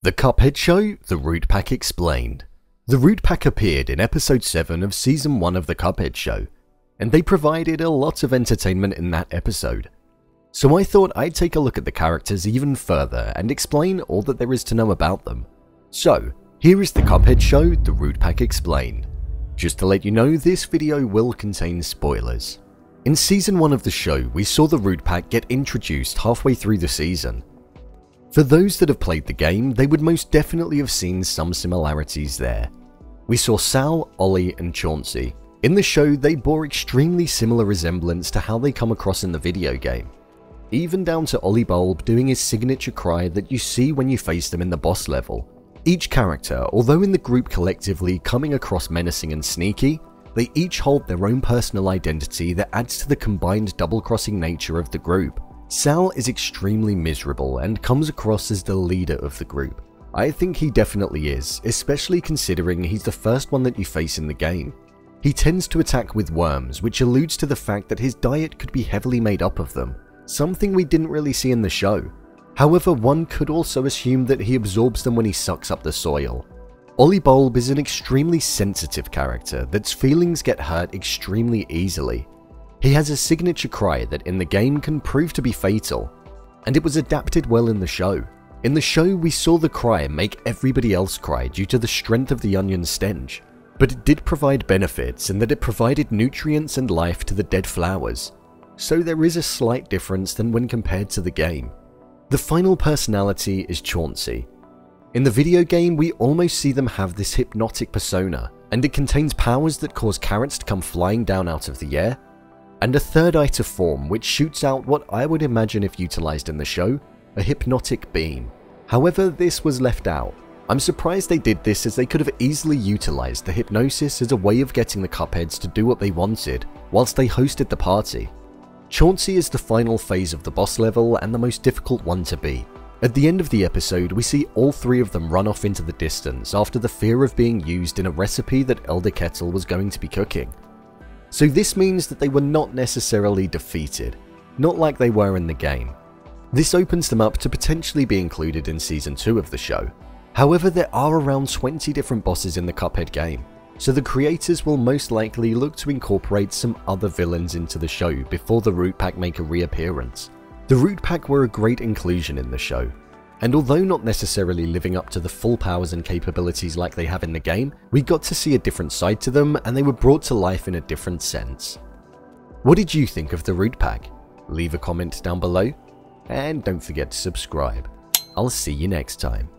The Cuphead Show, The Root Pack Explained. The Root Pack appeared in episode 7 of season 1 of The Cuphead Show, and they provided a lot of entertainment in that episode. So I thought I'd take a look at the characters even further and explain all that there is to know about them. So, here is The Cuphead Show, The Root Pack Explained. Just to let you know, this video will contain spoilers. In season 1 of the show, we saw the Root Pack get introduced halfway through the season. For those that have played the game, they would most definitely have seen some similarities there. We saw Sal, Ollie and Chauncey. In the show, they bore extremely similar resemblance to how they come across in the video game. Even down to Ollie Bulb doing his signature cry that you see when you face them in the boss level. Each character, although in the group collectively coming across menacing and sneaky, they each hold their own personal identity that adds to the combined double-crossing nature of the group. Sal is extremely miserable and comes across as the leader of the group. I think he definitely is, especially considering he's the first one that you face in the game. He tends to attack with worms, which alludes to the fact that his diet could be heavily made up of them, something we didn't really see in the show. However, one could also assume that he absorbs them when he sucks up the soil. Ollie Bulb is an extremely sensitive character that's feelings get hurt extremely easily. He has a signature cry that in the game can prove to be fatal, and it was adapted well in the show. In the show, we saw the cry make everybody else cry due to the strength of the onion's stench, but it did provide benefits in that it provided nutrients and life to the dead flowers, so there is a slight difference than when compared to the game. The final personality is Chauncey. In the video game, we almost see them have this hypnotic persona, and it contains powers that cause carrots to come flying down out of the air, and a third eye to form which shoots out what I would imagine if utilized in the show, a hypnotic beam. However, this was left out. I'm surprised they did this as they could have easily utilized the hypnosis as a way of getting the Cupheads to do what they wanted whilst they hosted the party. Chauncey is the final phase of the boss level and the most difficult one to beat. At the end of the episode, we see all three of them run off into the distance after the fear of being used in a recipe that Elder Kettle was going to be cooking. So this means that they were not necessarily defeated, not like they were in the game. This opens them up to potentially be included in season 2 of the show. However, there are around 20 different bosses in the Cuphead game, so the creators will most likely look to incorporate some other villains into the show before the Root Pack make a reappearance. The Root Pack were a great inclusion in the show, and although not necessarily living up to the full powers and capabilities like they have in the game, we got to see a different side to them and they were brought to life in a different sense. What did you think of the Root Pack? Leave a comment down below, and don't forget to subscribe. I'll see you next time.